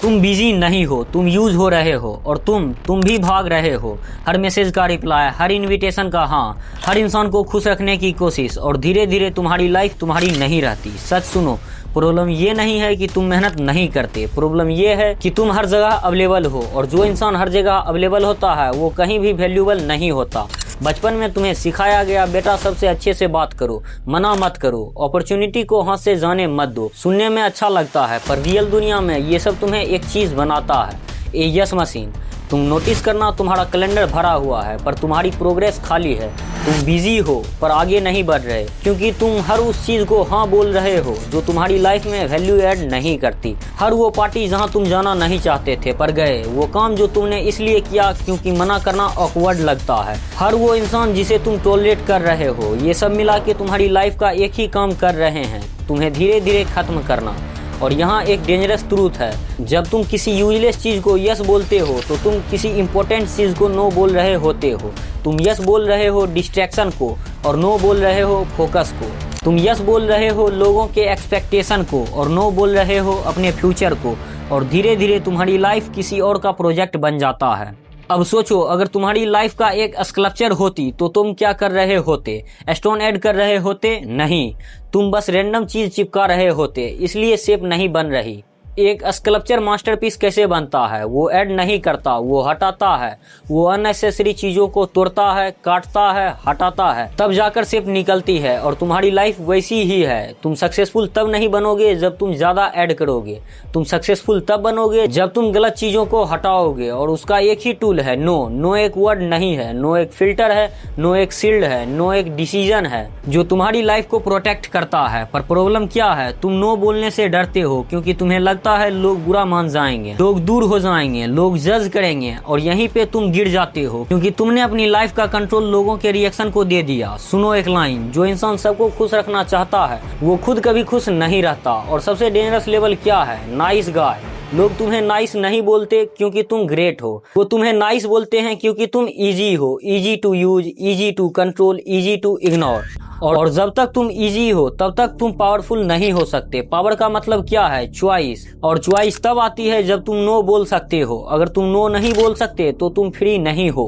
तुम बिजी नहीं हो, तुम यूज हो रहे हो और तुम भी भाग रहे हो। हर मैसेज का रिप्लाई, हर इनविटेशन का हाँ, हर इंसान को खुश रखने की कोशिश, और धीरे धीरे तुम्हारी लाइफ तुम्हारी नहीं रहती। सच सुनो, प्रॉब्लम ये नहीं है कि तुम मेहनत नहीं करते, प्रॉब्लम ये है कि तुम हर जगह अवेलेबल हो, और जो इंसान हर जगह अवेलेबल होता है वो कहीं भी वैल्यूएबल नहीं होता। बचपन में तुम्हें सिखाया गया बेटा सबसे अच्छे से बात करो, मना मत करो, अपॉर्चुनिटी को हाथ से जाने मत दो। सुनने में अच्छा लगता है पर रियल दुनिया में ये सब तुम्हें एक चीज बनाता है, ए यस मशीन। तुम नोटिस करना, तुम्हारा कैलेंडर भरा हुआ है पर तुम्हारी प्रोग्रेस खाली है। तुम बिजी हो पर आगे नहीं बढ़ रहे, क्योंकि तुम हर उस चीज को हाँ बोल रहे हो जो तुम्हारी लाइफ में वैल्यू ऐड नहीं करती। हर वो पार्टी जहाँ तुम जाना नहीं चाहते थे पर गए, वो काम जो तुमने इसलिए किया क्योंकि मना करना ऑकवर्ड लगता है, हर वो इंसान जिसे तुम टॉलरेट कर रहे हो, ये सब मिला के तुम्हारी लाइफ का एक ही काम कर रहे हैं, तुम्हें धीरे धीरे खत्म करना। और यहाँ एक डेंजरस ट्रूथ है, जब तुम किसी यूजलेस चीज को यस बोलते हो तो तुम किसी इंपॉर्टेंट चीज को नो बोल रहे होते हो। तुम यस बोल रहे हो डिस्ट्रैक्शन को और नो बोल रहे हो फोकस को। तुम यस बोल रहे हो लोगों के एक्सपेक्टेशन को और नो बोल रहे हो अपने फ्यूचर को, और धीरे धीरे तुम्हारी लाइफ किसी और का प्रोजेक्ट बन जाता है। अब सोचो, अगर तुम्हारी लाइफ का एक स्कल्पचर होती तो तुम क्या कर रहे होते? स्टोन ऐड कर रहे होते? नहीं, तुम बस रैंडम चीज चिपका रहे होते, इसलिए शेप नहीं बन रही। एक स्कल्पचर मास्टरपीस कैसे बनता है? वो ऐड नहीं करता, वो हटाता है, वो अननेसेसरी चीजों को तोड़ता है, काटता है, हटाता है, तब जाकर शेप निकलती है। और तुम्हारी लाइफ वैसी ही है। तुम सक्सेसफुल तब नहीं बनोगे जब तुम ज्यादा ऐड करोगे, तुम सक्सेसफुल तब बनोगे जब तुम गलत चीजों को हटाओगे, और उसका एक ही टूल है, नो। नो एक वर्ड नहीं है, नो एक फिल्टर है, नो एक शील्ड है, नो एक डिसीजन है जो तुम्हारी लाइफ को प्रोटेक्ट करता है। पर प्रॉब्लम क्या है? तुम नो बोलने से डरते हो क्योंकि तुम्हें लगता है लोग बुरा मान जाएंगे, लोग दूर हो जाएंगे, लोग जज करेंगे, और यहीं पे तुम गिर जाते हो क्योंकि तुमने अपनी लाइफ का कंट्रोल लोगों के रिएक्शन को दे दिया। सुनो एक लाइन, जो इंसान सबको खुश रखना चाहता है वो खुद कभी खुश नहीं रहता। और सबसे डेंजरस लेवल क्या है? Nice guy. लोग तुम्हें नाइस नहीं बोलते क्योंकि तुम ग्रेट हो, वो तुम्हें नाइस बोलते हैं क्योंकि तुम इजी हो, easy to use, easy to control, easy to ignore. और जब तक तुम इजी हो तब तक तुम पावरफुल नहीं हो सकते। पावर का मतलब क्या है? चॉइस। और चॉइस तब आती है जब तुम नो बोल सकते हो। अगर तुम नो नहीं बोल सकते तो तुम फ्री नहीं हो,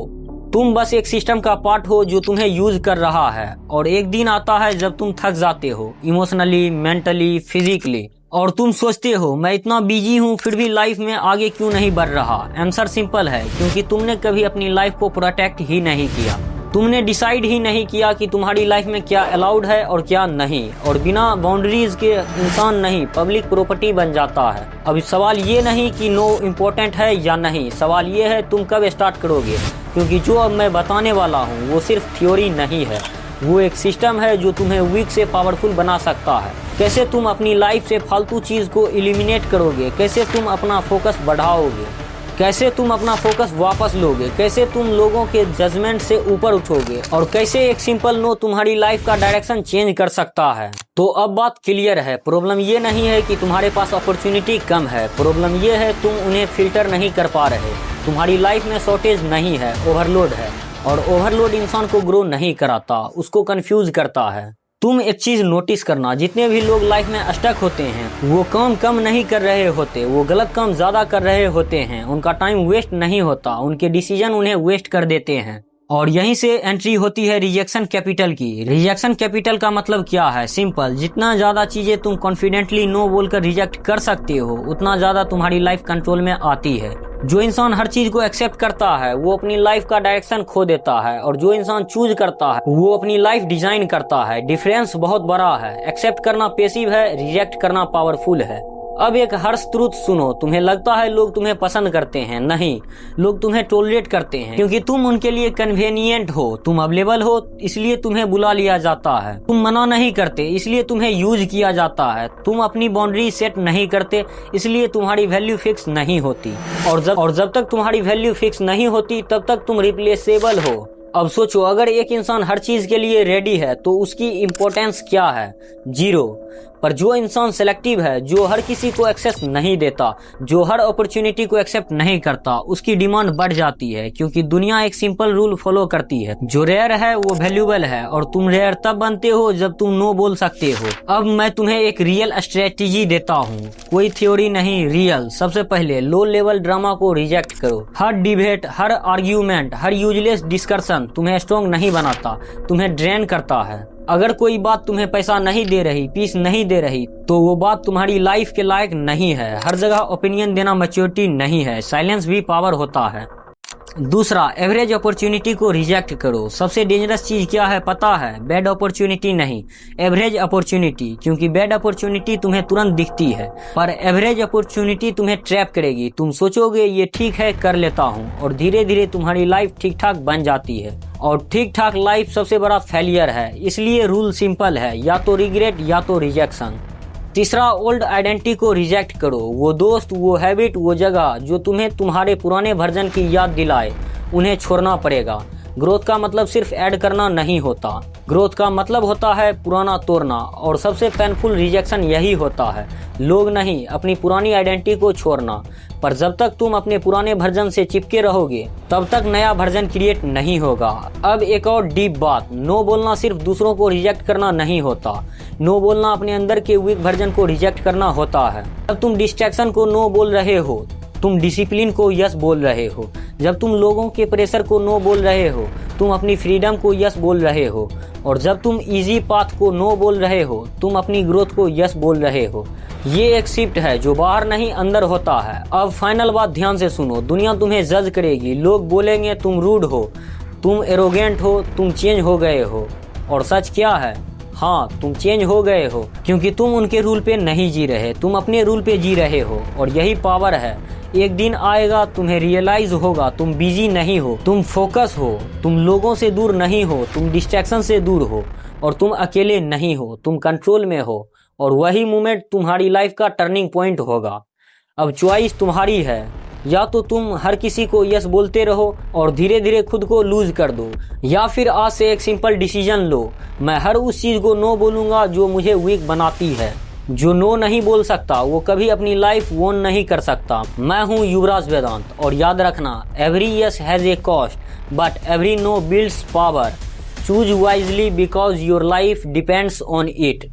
तुम बस एक सिस्टम का पार्ट हो जो तुम्हें यूज कर रहा है। और एक दिन आता है जब तुम थक जाते हो, इमोशनली, मेंटली, फिजिकली, और तुम सोचते हो मैं इतना बिजी हूँ फिर भी लाइफ में आगे क्यों नहीं बढ़ रहा? आंसर सिंपल है, क्योंकि तुमने कभी अपनी लाइफ को प्रोटेक्ट ही नहीं किया। तुमने डिसाइड ही नहीं किया कि तुम्हारी लाइफ में क्या अलाउड है और क्या नहीं, और बिना बाउंड्रीज के इंसान नहीं पब्लिक प्रॉपर्टी बन जाता है। अब सवाल ये नहीं कि नो इम्पोर्टेंट है या नहीं, सवाल ये है तुम कब स्टार्ट करोगे। क्योंकि जो अब मैं बताने वाला हूँ वो सिर्फ थ्योरी नहीं है, वो एक सिस्टम है जो तुम्हें वीक से पावरफुल बना सकता है। कैसे तुम अपनी लाइफ से फालतू चीज को एलिमिनेट करोगे, कैसे तुम अपना फोकस बढ़ाओगे, कैसे तुम अपना फोकस वापस लोगे, कैसे तुम लोगों के जजमेंट से ऊपर उठोगे, और कैसे एक सिंपल नो तुम्हारी लाइफ का डायरेक्शन चेंज कर सकता है। तो अब बात क्लियर है, प्रॉब्लम ये नहीं है कि तुम्हारे पास अपॉर्चुनिटी कम है, प्रॉब्लम ये है तुम उन्हें फिल्टर नहीं कर पा रहे। तुम्हारी लाइफ में शॉर्टेज नहीं है, ओवरलोड है, और ओवरलोड इंसान को ग्रो नहीं कराता, उसको कंफ्यूज करता है। तुम एक चीज नोटिस करना, जितने भी लोग लाइफ में स्टक होते हैं वो काम कम नहीं कर रहे होते, वो गलत काम ज्यादा कर रहे होते हैं। उनका टाइम वेस्ट नहीं होता, उनके डिसीजन उन्हें वेस्ट कर देते हैं। और यहीं से एंट्री होती है रिजेक्शन कैपिटल की। रिजेक्शन कैपिटल का मतलब क्या है? सिंपल, जितना ज्यादा चीजें तुम कॉन्फिडेंटली नो बोलकर रिजेक्ट कर सकते हो उतना ज्यादा तुम्हारी लाइफ कंट्रोल में आती है। जो इंसान हर चीज को एक्सेप्ट करता है वो अपनी लाइफ का डायरेक्शन खो देता है, और जो इंसान चूज करता है वो अपनी लाइफ डिजाइन करता है। डिफरेंस बहुत बड़ा है। एक्सेप्ट करना पैसिव है, रिजेक्ट करना पावरफुल है। अब एक हर्ष ट्रूथ सुनो, तुम्हें लगता है लोग तुम्हें पसंद करते हैं, नहीं, लोग तुम्हें टॉलरेट करते हैं क्योंकि तुम उनके लिए कन्वीनियंट हो, तुम अवेलेबल हो इसलिए तुम्हें बुला लिया जाता है, तुम मना नहीं करते इसलिए तुम्हें यूज किया जाता है, तुम अपनी बाउंड्री सेट नहीं करते इसलिए तुम्हारी वैल्यू फिक्स नहीं होती, और जब तक तुम्हारी वैल्यू फिक्स नहीं होती तब तक तुम रिप्लेसेबल हो। अब सोचो, अगर एक इंसान हर चीज के लिए रेडी है तो उसकी इम्पोर्टेंस क्या है? जीरो। पर जो इंसान सेलेक्टिव है, जो हर किसी को एक्सेस नहीं देता, जो हर अपॉर्चुनिटी को एक्सेप्ट नहीं करता, उसकी डिमांड बढ़ जाती है, क्योंकि दुनिया एक सिंपल रूल फॉलो करती है, जो रेयर है वो वैल्यूएबल है, और तुम रेयर तब बनते हो जब तुम नो बोल सकते हो। अब मैं तुम्हें एक रियल स्ट्रेटेजी देता हूँ, कोई थ्योरी नहीं, रियल। सबसे पहले लो लेवल ड्रामा को रिजेक्ट करो। हर डिबेट, हर आर्ग्यूमेंट, हर यूजलेस डिस्कशन तुम्हें स्ट्रॉन्ग नहीं बनाता, तुम्हें ड्रेन करता है। अगर कोई बात तुम्हें पैसा नहीं दे रही, पीस नहीं दे रही, तो वो बात तुम्हारी लाइफ के लायक नहीं है। हर जगह ओपिनियन देना मैच्योरिटी नहीं है, साइलेंस भी पावर होता है। दूसरा, एवरेज अपॉर्चुनिटी को रिजेक्ट करो। सबसे डेंजरस चीज क्या है पता है? बैड अपॉर्चुनिटी नहीं, एवरेज अपॉर्चुनिटी। क्योंकि बैड अपॉर्चुनिटी तुम्हें तुरंत दिखती है, पर एवरेज अपॉर्चुनिटी तुम्हें ट्रैप करेगी। तुम सोचोगे ये ठीक है, कर लेता हूँ, और धीरे धीरे तुम्हारी लाइफ ठीक ठाक बन जाती है। और ठीक ठाक लाइफ सबसे बड़ा फेलियर है। इसलिए रूल सिंपल है, या तो रिग्रेट या तो रिजेक्शन। तीसरा, ओल्ड आइडेंटिटी को रिजेक्ट करो। वो दोस्त, वो हैबिट, वो जगह जो तुम्हें तुम्हारे पुराने वर्जन की याद दिलाए, उन्हें छोड़ना पड़ेगा। ग्रोथ का मतलब सिर्फ ऐड करना नहीं होता, ग्रोथ का मतलब होता है पुराना तोड़ना। और सबसे पेनफुल रिजेक्शन यही होता है, लोग नहीं, अपनी पुरानी आइडेंटिटी को छोड़ना। पर जब तक तुम अपने पुराने वर्जन से चिपके रहोगे, तब तक नया वर्जन क्रिएट नहीं होगा। अब एक और डीप बात, नो बोलना सिर्फ दूसरों को रिजेक्ट करना नहीं होता। नो बोलना अपने अंदर के वीक वर्जन को रिजेक्ट करना होता है। जब तुम डिस्ट्रैक्शन को नो बोल रहे हो, तुम डिसिप्लिन को यस बोल रहे हो। जब तुम लोगों के प्रेशर को नो बोल रहे हो, तुम अपनी फ्रीडम को यस बोल रहे हो। और जब तुम इजी पाथ को नो बोल रहे हो, तुम अपनी ग्रोथ को यस बोल रहे हो। ये एक शिफ्ट है जो बाहर नहीं अंदर होता है। अब फाइनल बात ध्यान से सुनो, दुनिया तुम्हें जज करेगी, लोग बोलेंगे तुम रूड हो, तुम एरोगेंट हो, तुम चेंज हो गए हो। और सच क्या है? हाँ, तुम चेंज हो गए हो, क्योंकि तुम उनके रूल पे नहीं जी रहे, तुम अपने रूल पे जी रहे हो। और यही पावर है। एक दिन आएगा, तुम्हें रियलाइज होगा तुम बिजी नहीं हो, तुम फोकस हो, तुम लोगों से दूर नहीं हो, तुम डिस्ट्रैक्शन से दूर हो, और तुम अकेले नहीं हो, तुम कंट्रोल में हो। और वही मोमेंट तुम्हारी लाइफ का टर्निंग पॉइंट होगा। अब चॉइस तुम्हारी है, या तो तुम हर किसी को यस बोलते रहो और धीरे धीरे खुद को लूज कर दो, या फिर आज से एक सिंपल डिसीजन लो, मैं हर उस चीज को नो बोलूंगा जो मुझे वीक बनाती है। जो नो नहीं बोल सकता वो कभी अपनी लाइफ वोन नहीं कर सकता। मैं हूँ युवराज वेदांत, और याद रखना, every yes has a cost, but every no builds power. Choose wisely because your life depends on it.